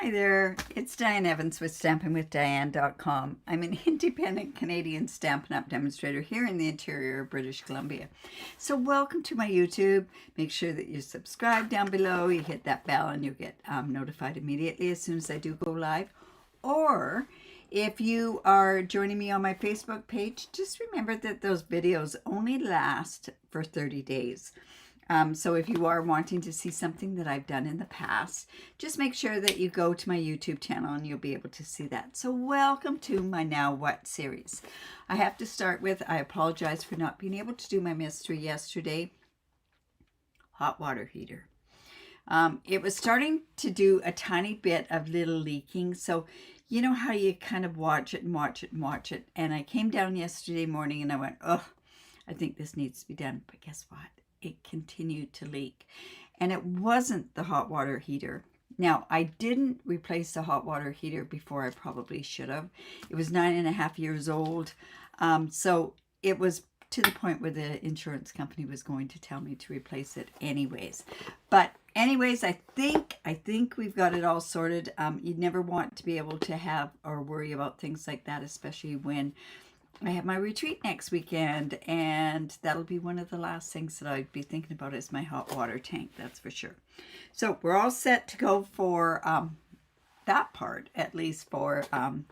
Hi there, it's Diane Evans with StampinWithDiane.com. I'm an independent Canadian Stampin' Up! Demonstrator here in the interior of British Columbia. So welcome to my YouTube. Make sure that you subscribe down below, you hit that bell and you'll get notified immediately as soon as I do go live. Or if you are joining me on my Facebook page, just remember that those videos only last for 30 days. So if you are wanting to see something that I've done in the past, just make sure that you go to my YouTube channel and you'll be able to see that. So welcome to my Now What series. I have to start with, I apologize for not being able to do my mystery yesterday. Hot water heater. It was starting to do a tiny bit of little leaking. So you know how you kind of watch it and watch it and watch it. And I came down yesterday morning and I went, oh, I think this needs to be done. But guess what? It continued to leak, and it wasn't the hot water heater. Now, I didn't replace the hot water heater before I probably should have. It was 9.5 years old, so it was to the point where the insurance company was going to tell me to replace it anyways. But anyways, I think we've got it all sorted. You'd never want to be able to have or worry about things like that, especially when I have my retreat next weekend, and that'll be one of the last things that I'd be thinking about is my hot water tank, that's for sure. So we're all set to go for that part, at least for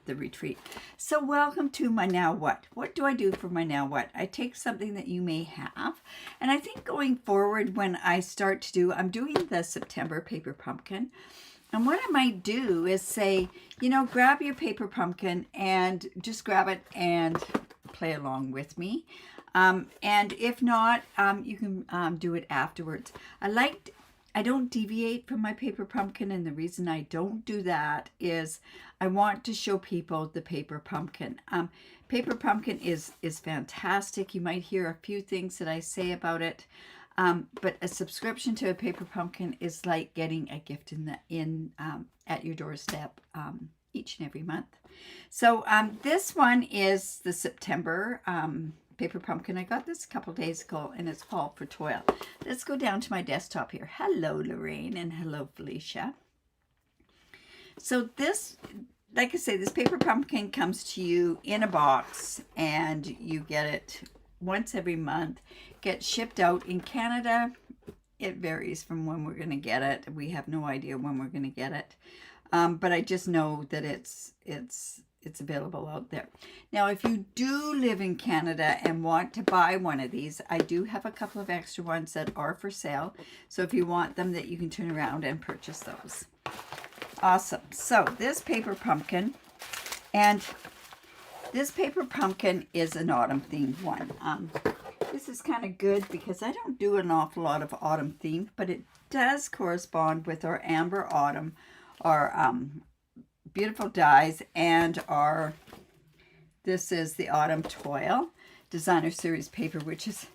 the retreat. So welcome to my Now What. What do I do for my Now What? I take something that you may have, and I think going forward when I start to do, I'm doing the September paper pumpkin. And what I might do is say, you know, grab your paper pumpkin and just grab it and play along with me. And if not, you can do it afterwards. I don't deviate from my paper pumpkin, and the reason I don't do that is I want to show people the paper pumpkin. Paper pumpkin is fantastic. You might hear a few things that I say about it. But a subscription to a paper pumpkin is like getting a gift at your doorstep each and every month. So this one is the September paper pumpkin. I got this a couple days ago, and it's called for Toile. Let's go down to my desktop here. Hello, Lorraine, and hello, Felicia. So this, like I say, this paper pumpkin comes to you in a box, and you get it once every month. Gets shipped out in Canada. It varies from when we're going to get it. We have no idea when we're going to get it, but I just know that it's available out there. Now, if you do live in Canada and want to buy one of these, I do have a couple of extra ones that are for sale. So if you want them, that you can turn around and purchase those. Awesome. So this paper pumpkin, and this paper pumpkin is an autumn themed one. This is kind of good because I don't do an awful lot of autumn themed, but it does correspond with our Amber Autumn, our beautiful dies, and this is the Autumn Toile Designer Series paper, which is,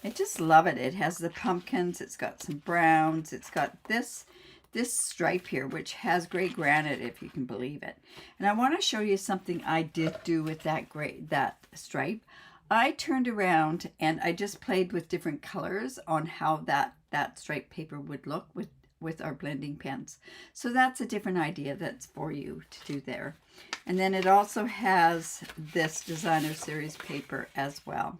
I just love it. It has the pumpkins, it's got some browns, it's got this stripe here, which has gray granite, if you can believe it. And I want to show you something I did do with that stripe. I turned around and I just played with different colors on how that stripe paper would look with our blending pens. So that's a different idea that's for you to do there. And then it also has this Designer Series paper as well.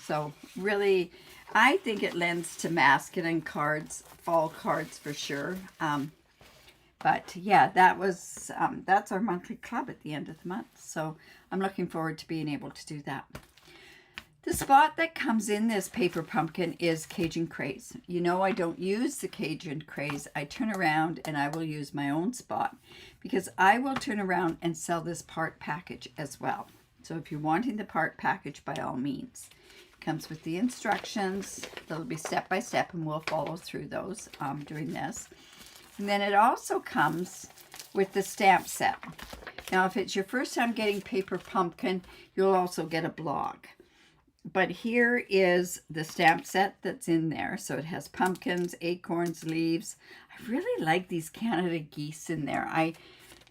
So really, I think it lends to masculine cards, fall cards for sure. But yeah, that's our monthly club at the end of the month. So I'm looking forward to being able to do that. The spot that comes in this paper pumpkin is Cajun Craze. You know I don't use the Cajun Craze. I turn around and I will use my own spot because I will turn around and sell this part package as well. So if you're wanting the part package, by all means. It comes with the instructions. They'll be step by step, and we'll follow through those during this. And then it also comes with the stamp set. Now, if it's your first time getting paper pumpkin, you'll also get a blog. But here is the stamp set that's in there. So it has pumpkins, acorns, leaves. I really like these Canada geese in there.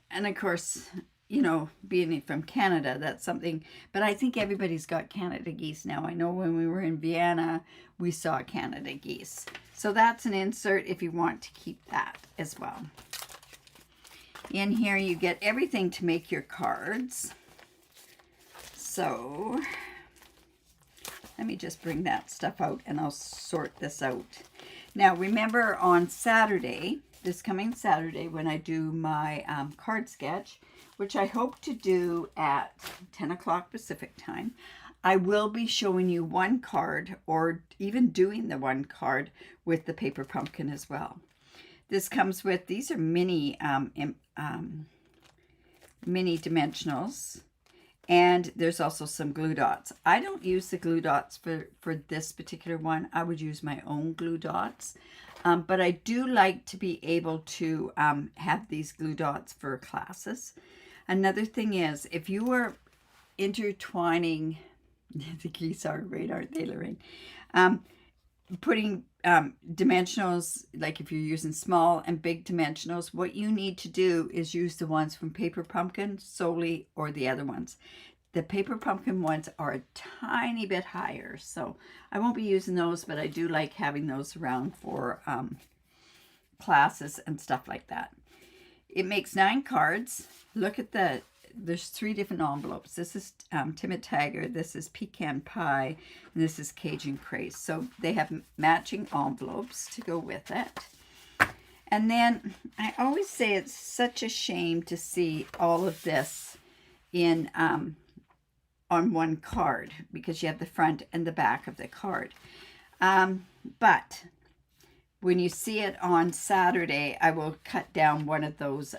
And of course, you know, being from Canada, that's something, but I think everybody's got Canada geese now. I know when we were in Vienna, we saw Canada geese. So that's an insert if you want to keep that as well. In here you get everything to make your cards. So let me just bring that stuff out and I'll sort this out. Now remember on Saturday, this coming Saturday, when I do my card sketch, which I hope to do at 10 o'clock Pacific time, I will be showing you one card, or even doing the one card with the paper pumpkin as well. This comes with, these are mini mini dimensionals, and there's also some glue dots. I don't use the glue dots for this particular one. I would use my own glue dots, but I do like to be able to have these glue dots for classes. Another thing is, if you are intertwining, the geese are great, aren't they, Lorraine? Putting dimensionals, like if you're using small and big dimensionals, what you need to do is use the ones from Paper Pumpkin solely, or the other ones. The Paper Pumpkin ones are a tiny bit higher, so I won't be using those, but I do like having those around for classes and stuff like that. It makes 9 cards. Look at there's 3 different envelopes. This is Timid Tiger, this is Pecan Pie, and this is Cajun Craze. So they have matching envelopes to go with it. And then I always say it's such a shame to see all of this in on one card, because you have the front and the back of the card. But when you see it on Saturday, I will cut down one of those,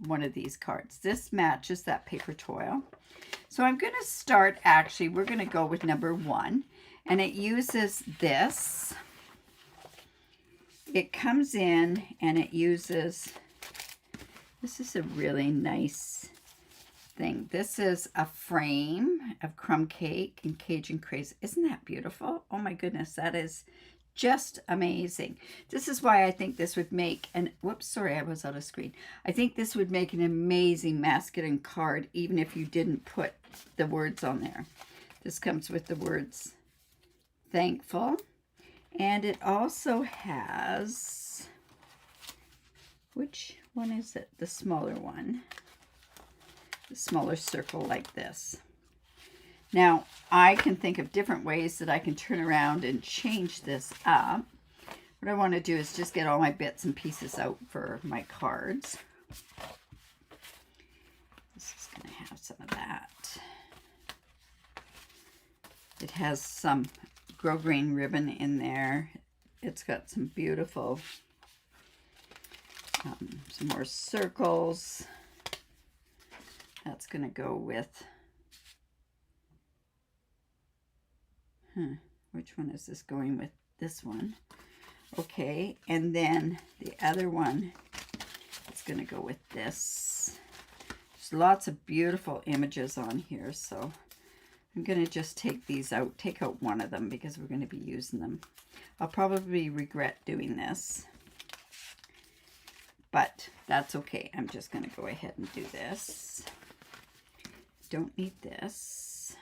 one of these cards. This matches that paper toile. So I'm going to start, actually, we're going to go with number 1. And it uses this. It comes in and it uses, this is a really nice thing. This is a frame of crumb cake and Cajun Craze. Isn't that beautiful? Oh my goodness, that is just amazing. This is why I think this would make, and whoops, sorry, I was out of screen. I think this would make an amazing masculine card, even if you didn't put the words on there. This comes with the words thankful, and it also has, which one is it? The smaller one, the smaller circle like this. Now, I can think of different ways that I can turn around and change this up. What I want to do is just get all my bits and pieces out for my cards. This is going to have some of that. It has some grosgrain ribbon in there. It's got some beautiful, some more circles. That's going to go with, which one is this going with? This one. Okay, and then the other one is going to go with this. There's lots of beautiful images on here, so I'm going to just take these out, take out one of them because we're going to be using them. I'll probably regret doing this, but that's okay. I'm just going to go ahead and do this. Don't need this.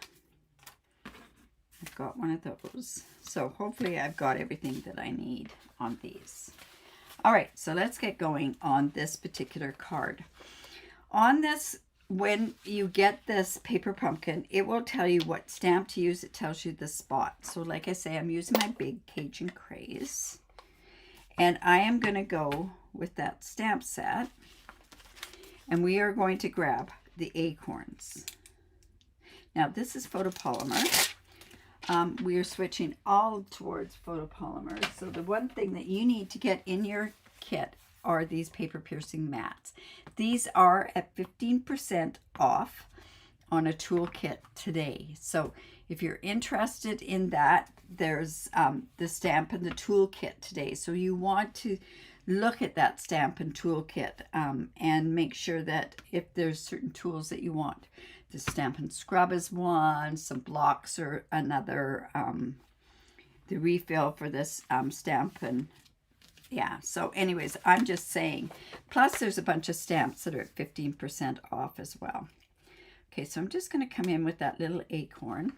I've got one of those. So hopefully I've got everything that I need on these. All right, so let's get going on this particular card. On this, when you get this paper pumpkin, it will tell you what stamp to use. It tells you the spot. So like I say, I'm using my big Cajun Craze. And I am going to go with that stamp set. And we are going to grab the acorns. Now this is photopolymer. We are switching all towards photopolymers. So the one thing that you need to get in your kit are these paper piercing mats. These are at 15% off on a toolkit today. So if you're interested in that, there's the Stampin' the Toolkit today. So you want to look at that Stampin' Toolkit and make sure that if there's certain tools that you want. The Stampin' Scrub is one, some blocks or another. The refill for this Stampin' Yeah, so anyways, I'm just saying. Plus, there's a bunch of stamps that are at 15% off as well. Okay, so I'm just going to come in with that little acorn.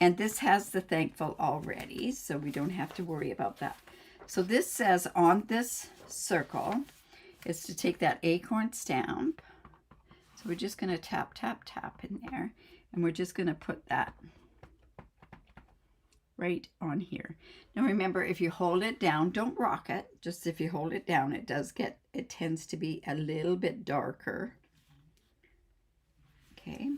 And this has the thankful already, so we don't have to worry about that. So this says on this circle is to take that acorn stamp. So we're just going to tap, tap, tap in there. And we're just going to put that right on here. Now remember, if you hold it down, don't rock it. Just if you hold it down, it tends to be a little bit darker. Okay.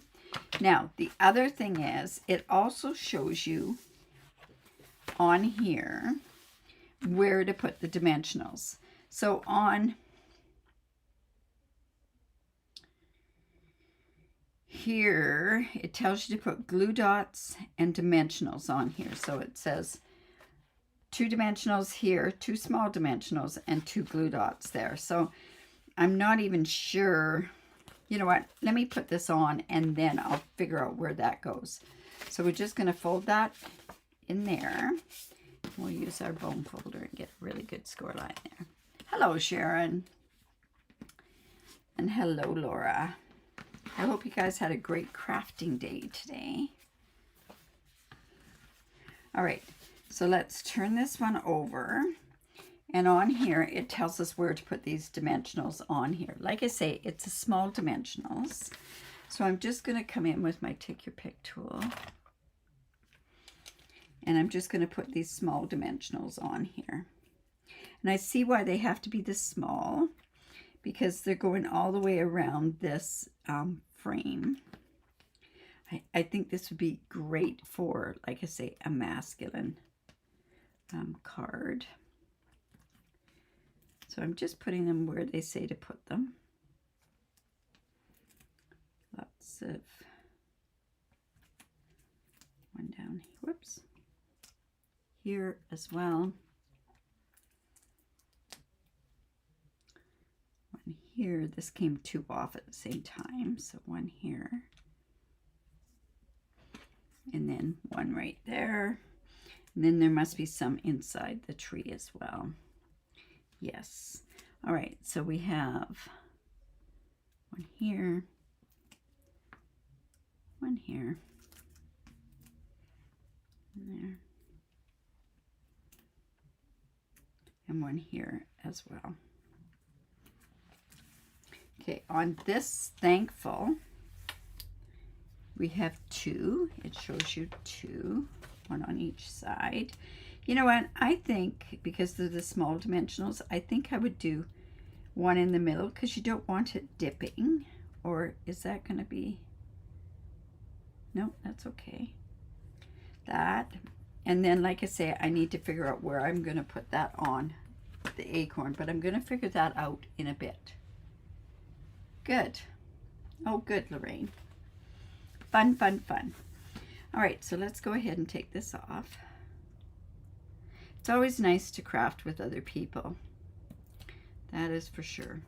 Now, the other thing is, it also shows you on here where to put the dimensionals. So on here, it tells you to put glue dots and dimensionals on here. So it says 2 dimensionals here, 2 small dimensionals, and 2 glue dots there. So I'm not even sure. You know what? Let me put this on and then I'll figure out where that goes. So we're just going to fold that in there. We'll use our bone folder and get a really good score line there. Hello, Sharon. And hello, Laura. I hope you guys had a great crafting day today. All right, so let's turn this one over. And on here, it tells us where to put these dimensionals on here. Like I say, it's a small dimensionals. So I'm just going to come in with my Take Your Pick tool. And I'm just going to put these small dimensionals on here. And I see why they have to be this small, because they're going all the way around this frame. I think this would be great for, like I say, a masculine card. So I'm just putting them where they say to put them. Lots of one down, whoops, here as well. One here, this came 2 off at the same time, so one here. And then one right there. And then there must be some inside the tree as well. Yes. All right, so we have one here, one here, and there, and one here as well. Okay, on this thankful, we have 2. It shows you 2, one on each side. You know what? I think because they're the small dimensionals, I think I would do one in the middle because you don't want it dipping. Or is that going to be... No, that's okay. That. And then, like I say, I need to figure out where I'm going to put that on the acorn. But I'm going to figure that out in a bit. Good. Oh, good, Lorraine. Fun, fun, fun. All right, so let's go ahead and take this off. It's always nice to craft with other people. That is for sure.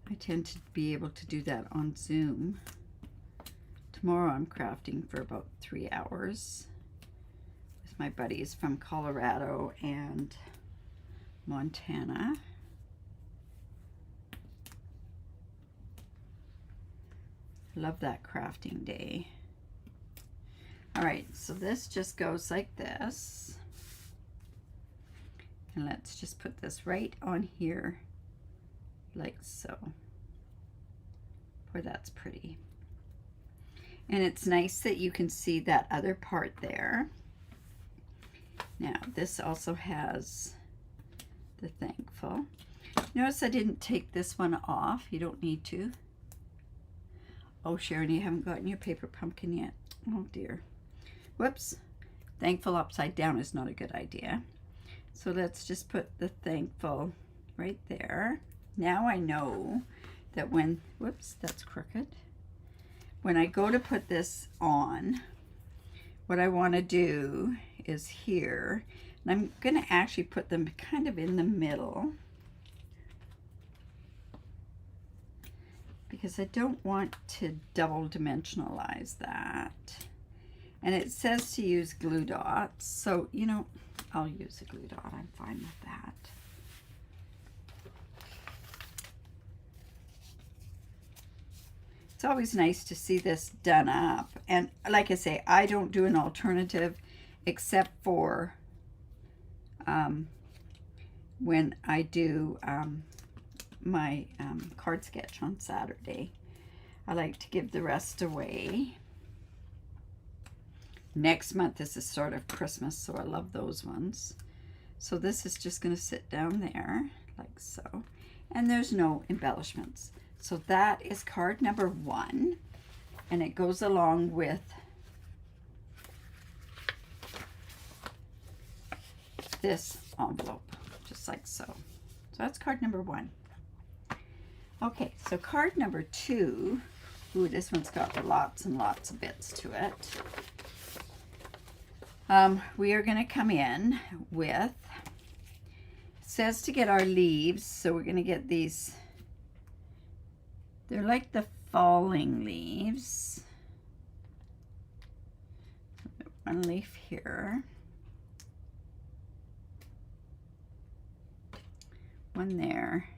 I tend to be able to do that on Zoom. Tomorrow I'm crafting for about 3 hours with my buddies from Colorado and Montana. Love that crafting day. All right, so this just goes like this. And let's just put this right on here, like so. Boy, that's pretty. And it's nice that you can see that other part there. Now, this also has the thankful. Notice I didn't take this one off. You don't need to. Oh, Sharon, you haven't gotten your paper pumpkin yet. Oh, dear. Whoops. Thankful upside down is not a good idea. So let's just put the thankful right there. Now I know that when, whoops, that's crooked. When I go to put this on, what I want to do is here, and I'm going to actually put them kind of in the middle because I don't want to double dimensionalize that. And it says to use glue dots, so, you know, I'll use a glue dot. I'm fine with that. It's always nice to see this done up. And like I say, I don't do an alternative except for when I do my card sketch on Saturday. I like to give the rest away. Next month, this is sort of Christmas, so I love those ones. So this is just going to sit down there like so. And there's no embellishments. So that is card number 1. And it goes along with this envelope, just like so. So that's card number 1. Okay, so card number 2. Ooh, this one's got lots and lots of bits to it. We are going to come in with, it says to get our leaves, so we're going to get these, they're like the falling leaves. One leaf here, one there,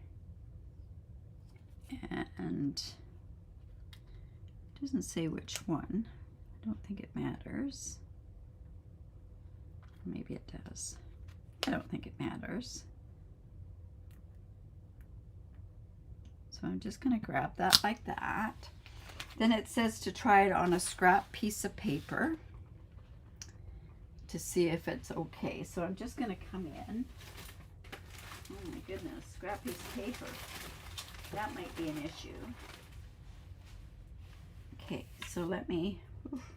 and it doesn't say which one. I don't think it matters. Maybe it does. I don't think it matters. So I'm just going to grab that like that. Then it says to try it on a scrap piece of paper to see if it's okay. So I'm just going to come in. Oh my goodness, scrap piece of paper. That might be an issue. Okay, so let me... Oof.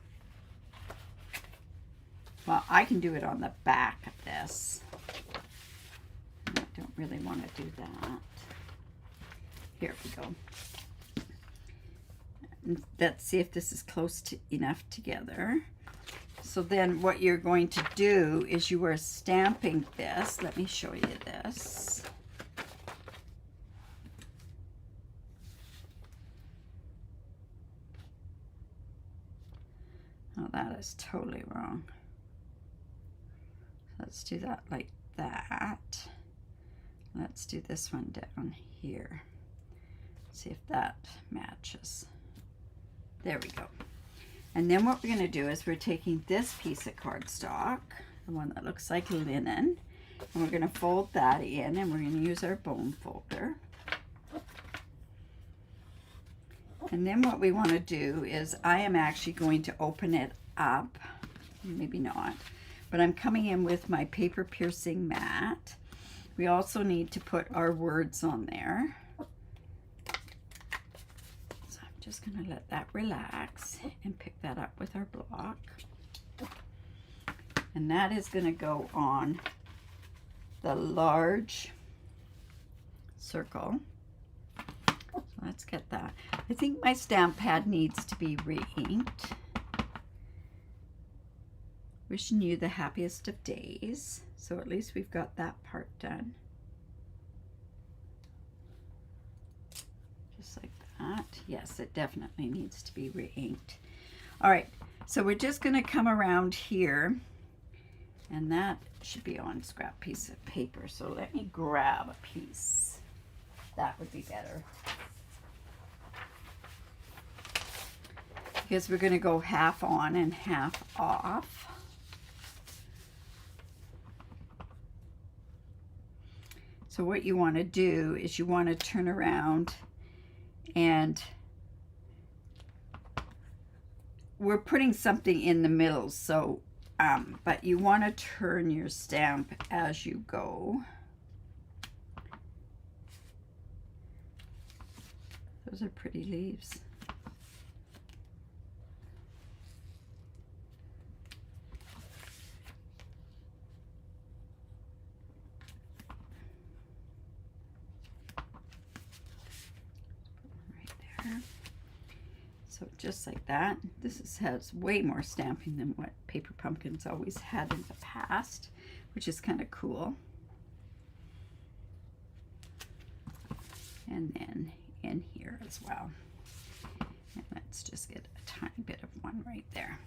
Well, I can do it on the back of this. I don't really want to do that. Here we go. And let's see if this is close to enough together. So then what you're going to do is you are stamping this. Let me show you this. Oh, that is totally wrong. Let's do that like that. Let's do this one down here. See if that matches. There we go. And then what we're going to do is we're taking this piece of cardstock, the one that looks like linen, and we're going to fold that in, and we're going to use our bone folder. And then what we want to do is I am actually going to open it up, maybe not, but I'm coming in with my paper piercing mat. We also need to put our words on there. So I'm just going to let that relax and pick that up with our block. And that is going to go on the large circle. So let's get that. I think my stamp pad needs to be re-inked. Wishing you the happiest of days. So at least we've got that part done. Just like that. Yes, it definitely needs to be re-inked. All right, so we're just going to come around here, and that should be on scrap piece of paper. So let me grab a piece. That would be better. Because we're going to go half on and half off. So what you want to do is you want to turn around, and we're putting something in the middle, so but you want to turn your stamp as you go. Those are pretty leaves. So just like that. This has way more stamping than what Paper Pumpkins always had in the past, which is kind of cool. And then in here as well. And let's just get a tiny bit of one right there.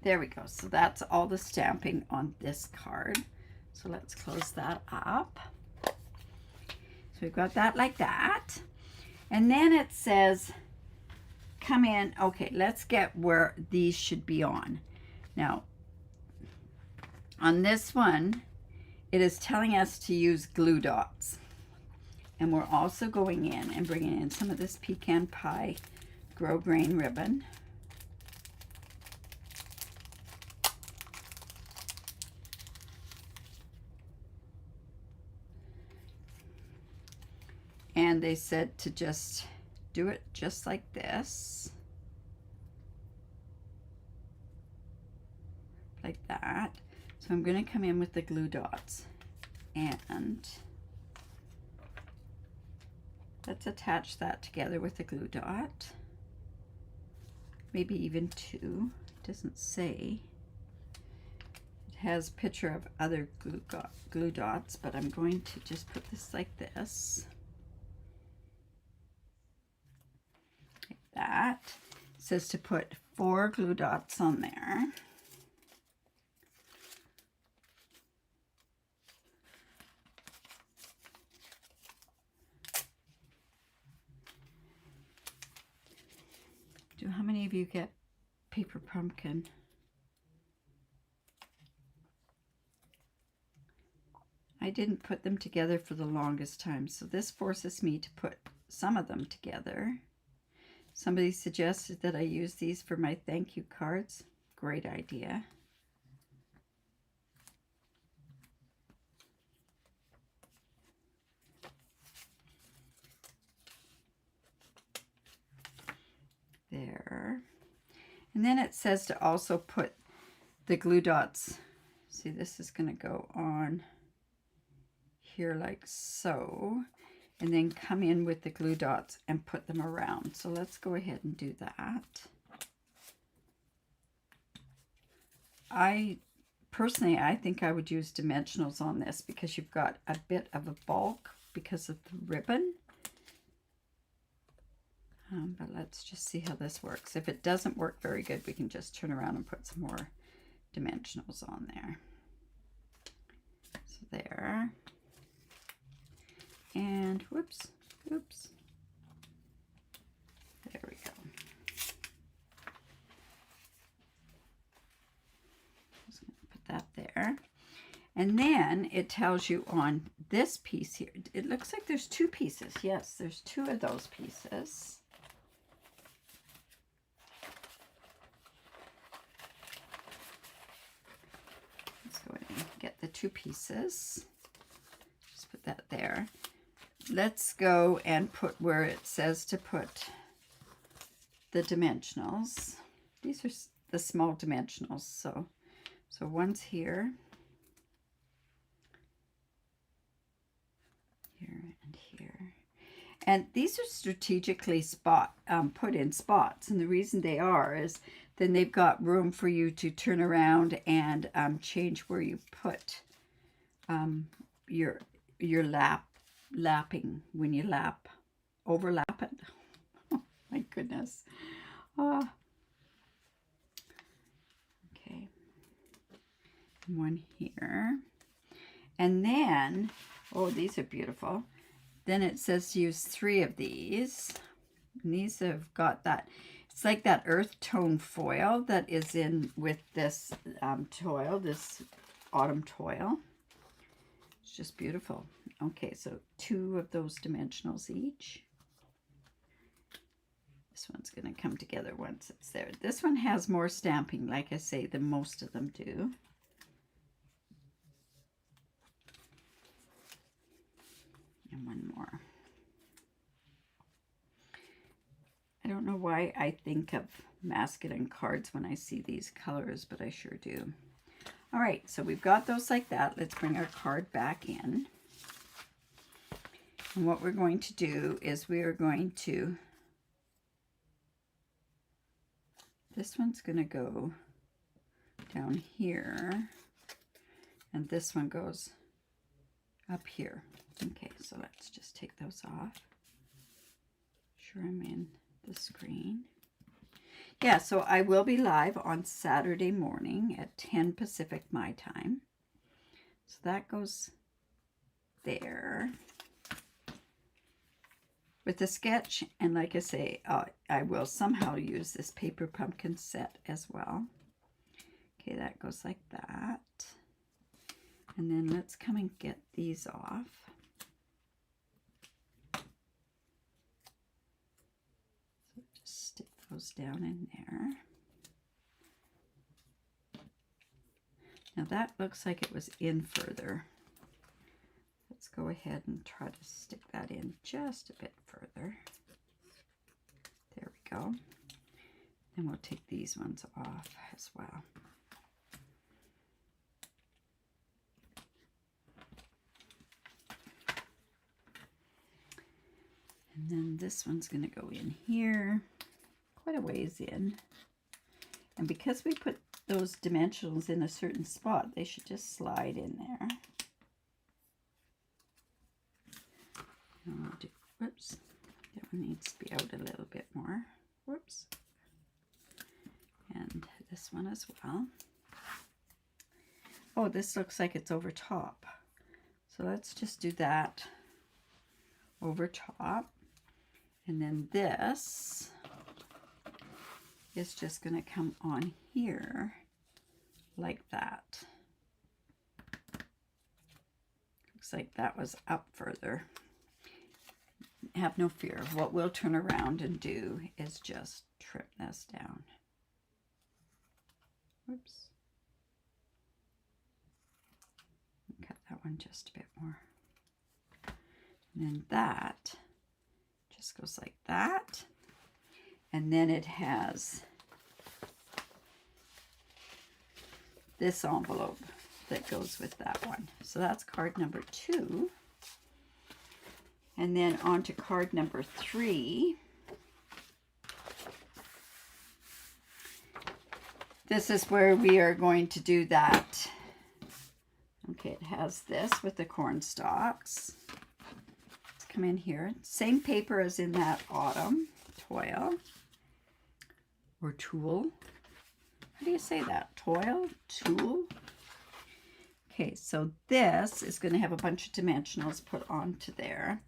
There we go. So that's all the stamping on this card. So let's close that up. So we've got that like that. And then it says, come in. Okay, let's get where these should be on. Now, on this one, it is telling us to use glue dots. And we're also going in and bringing in some of this pecan pie grosgrain ribbon. And they said to just do it just like this. Like that. So I'm going to come in with the glue dots. And let's attach that together with the glue dot. Maybe even two. It doesn't say. It has a picture of other glue dots, but I'm going to just put this like this. Like that. It says to put 4 glue dots on there. How many of you get paper pumpkin? I didn't put them together for the longest time, so this forces me to put some of them together. Somebody suggested that I use these for my thank you cards. Great idea. There. And then it says to also put the glue dots. See, this is going to go on here like so. And then come in with the glue dots and put them around. So let's go ahead and do that. Personally, I think I would use dimensionals on this because you've got a bit of a bulk because of the ribbon. But let's just see how this works. If it doesn't work very good, we can just turn around and put some more dimensionals on there. So there. And whoops. There we go. Just going to put that there. And then it tells you on this piece here, it looks like there's 2 pieces. Yes, there's 2 of those pieces. Get the 2 pieces. Just put that there. Let's go and put where it says to put the dimensionals. These are the small dimensionals. So one's here. Here and here. And these are strategically put in spots. And the reason they are is then they've got room for you to turn around and change where you put your lapping when you overlap it. Oh, my goodness. Okay. One here. And then, oh, these are beautiful. Then it says to use 3 of these. And these have got that. It's like that earth tone foil that is in with this toile, this autumn toile. It's just beautiful. Okay, so 2 of those dimensionals each. This one's going to come together once it's there. This one has more stamping, like I say, than most of them do. And one more. I don't know why I think of masculine cards when I see these colors, but I sure do. All right, so we've got those like that. Let's bring our card back in. And what we're going to do is we are going to, this one's going to go down here, and this one goes up here. Okay, so let's just take those off. Sure, I'm in the screen. Yeah, so I will be live on Saturday morning at 10 Pacific my time. So that goes there with the sketch. And like I say, I will somehow use this paper pumpkin set as well. Okay, that goes like that. And then let's come and get these off. So just stick those down in there. Now that looks like it was in further. Let's go ahead and try to stick that in just a bit further. There we go. And we'll take these ones off as well. And then this one's going to go in here, quite a ways in. And because we put those dimensionals in a certain spot, they should just slide in there. And we'll do, whoops, that one needs to be out a little bit more. Whoops. And this one as well. Oh, this looks like it's over top. So let's just do that over top. And then this is just going to come on here like that. Looks like that was up further. Have no fear. What we'll turn around and do is just trim this down. Whoops. Cut that one just a bit more. And then that just goes like that. And then it has this envelope that goes with that one. So that's card number 2. And then on to card number 3. This is where we are going to do that. Okay, it has this with the corn stalks. Let's come in here. Same paper as in that autumn toile or tulle. How do you say that? Toile? Tulle? Okay, so this is going to have a bunch of dimensionals put onto there.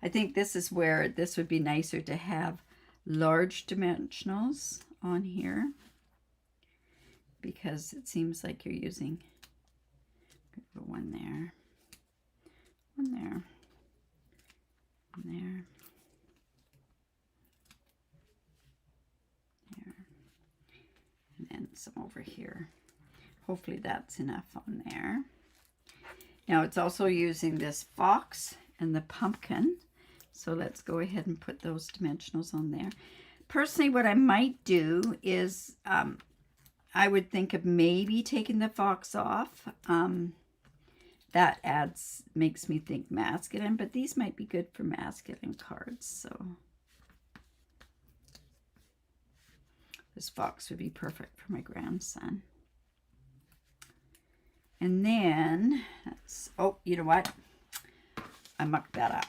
I think this is where this would be nicer to have large dimensionals on here, because it seems like you're using one there, one there, one there, there, and then some over here. Hopefully that's enough on there. Now it's also using this fox and the pumpkin. So let's go ahead and put those dimensionals on there. Personally, what I might do is I would think of maybe taking the fox off. That makes me think masculine, but these might be good for masculine cards. So this fox would be perfect for my grandson. And then, oh, you know what? I mucked that up.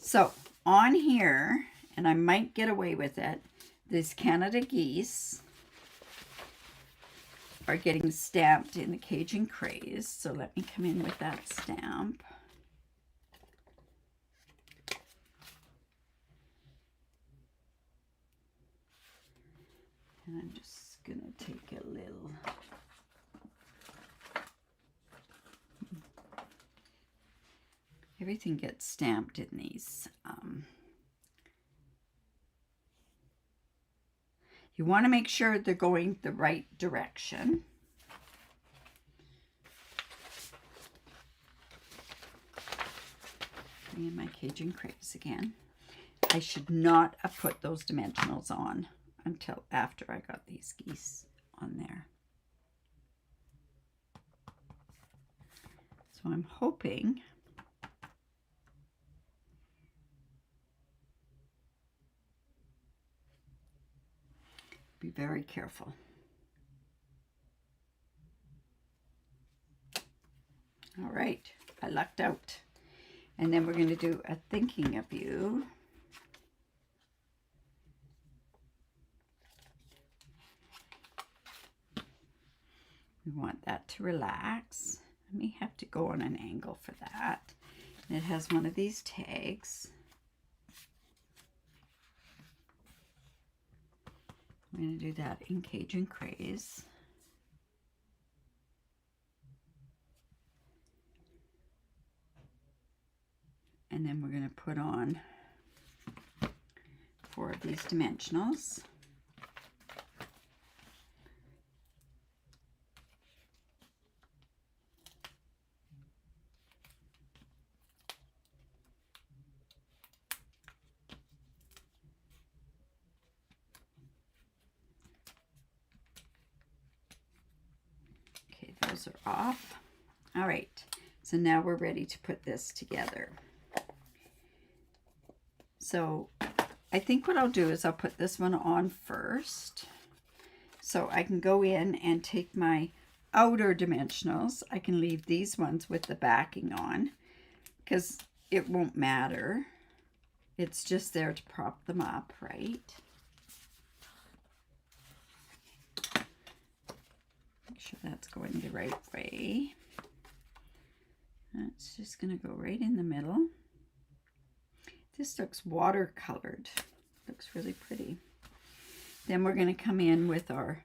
So on here, and I might get away with it, these Canada geese are getting stamped in the Cajun Craze. So let me come in with that stamp. And I'm just going to take a little... Everything gets stamped in these. You want to make sure they're going the right direction. Bring in my Cajun Craze again. I should not have put those dimensionals on until after I got these geese on there. So I'm hoping be very careful. All right, I lucked out. And then we're going to do a thinking of you. We want that to relax. I may have to go on an angle for that. And it has one of these tags. I'm going to do that in Cajun Craze. And then we're going to put on 4 of these dimensionals. Okay, those are off. All right, so now we're ready to put this together. So I think what I'll do is I'll put this one on first. So I can go in and take my outer dimensionals. I can leave these ones with the backing on because it won't matter. It's just there to prop them up, right? Make sure that's going the right way. That's just going to go right in the middle. This looks watercolored. Looks really pretty. Then we're going to come in with our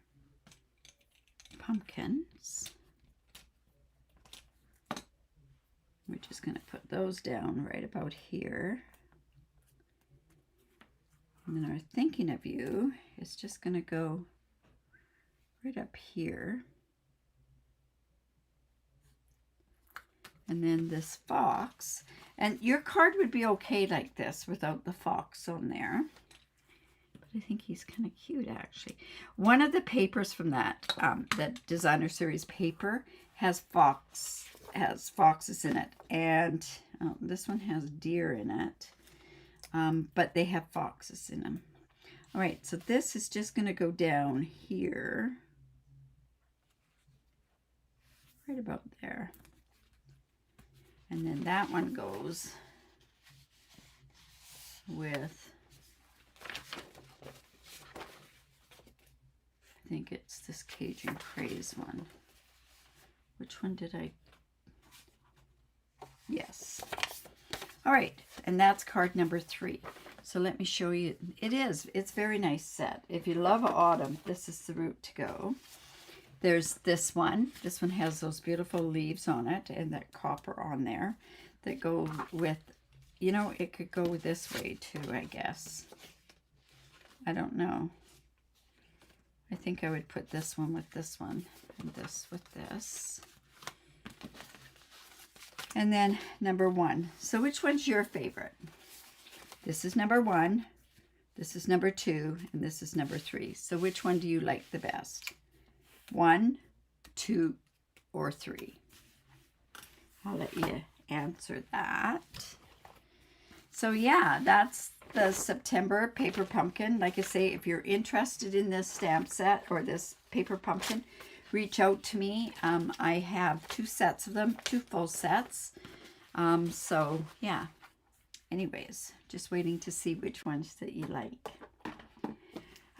pumpkins. We're just going to put those down right about here. And then our thinking of you is just going to go right up here. And then this fox. And your card would be okay like this without the fox on there. But I think he's kind of cute, actually. One of the papers from that designer series paper has foxes in it. And this one has deer in it. But they have foxes in them. All right, so this is just going to go down here. Right about there. And then that one goes with, I think it's this Cajun Craze one. Which one did I? Yes. All right, and that's card number 3. So let me show you. It's very nice set. If you love autumn, this is the route to go. There's this one. This one has those beautiful leaves on it and that copper on there that go with, you know, it could go this way too, I guess. I don't know. I think I would put this one with this one and this with this. And then number 1. So which one's your favorite? This is number 1. This is number 2. And this is number 3. So which one do you like the best? 1, 2, or 3? I'll let you answer that. So yeah, that's the September paper pumpkin. Like I say, if you're interested in this stamp set or this paper pumpkin, reach out to me. I have 2 sets of them, 2 full sets. So yeah, anyways, just waiting to see which ones that you like.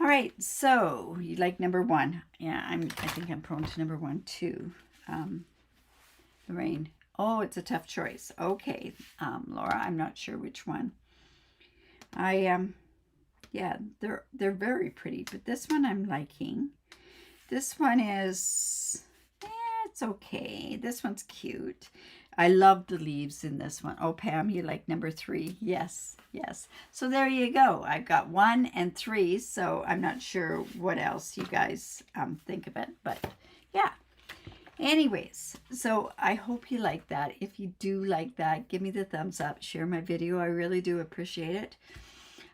All right, so you like number 1. Yeah, I think I'm prone to number 1 too. Lorraine. Oh, it's a tough choice. Okay, Laura, I'm not sure which one. Yeah, they're very pretty, but this one I'm liking. This one is, it's okay. This one's cute. I love the leaves in this one. Oh, Pam, you like number 3? Yes, yes. So there you go. I've got 1 and 3, so I'm not sure what else you guys think of it, but yeah. Anyways, so I hope you like that. If you do like that, give me the thumbs up. Share my video. I really do appreciate it.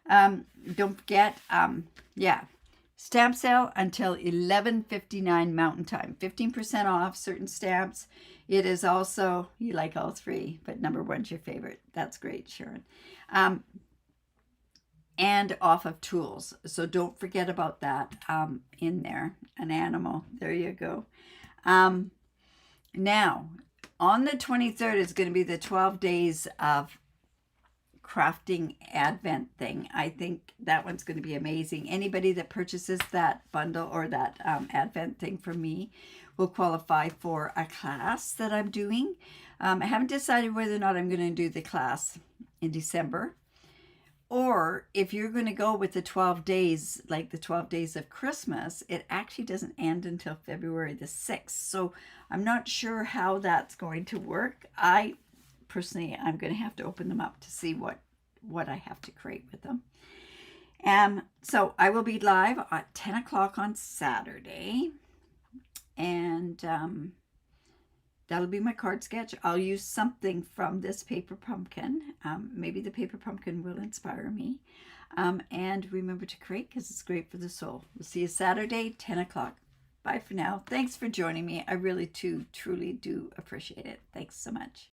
Don't forget, yeah, stamp sale until 11:59 Mountain Time. 15% off certain stamps. It is also, you like all 3, but number 1's your favorite. That's great, Sharon. And off of tools. So don't forget about that in there. An animal. There you go. Now, on the 23rd is going to be the 12 days of crafting advent thing. I think that one's going to be amazing. Anybody that purchases that bundle or that advent thing from me will qualify for a class that I'm doing. I haven't decided whether or not I'm going to do the class in December, or if you're going to go with the 12 days, like the 12 days of Christmas, it actually doesn't end until February the 6th. So I'm not sure how that's going to work. Personally, I'm going to have to open them up to see what I have to create with them. So I will be live at 10 o'clock on Saturday. And that'll be my card sketch. I'll use something from this paper pumpkin. Maybe the paper pumpkin will inspire me. And remember to create, because it's great for the soul. We'll see you Saturday, 10 o'clock. Bye for now. Thanks for joining me. I really truly do appreciate it. Thanks so much.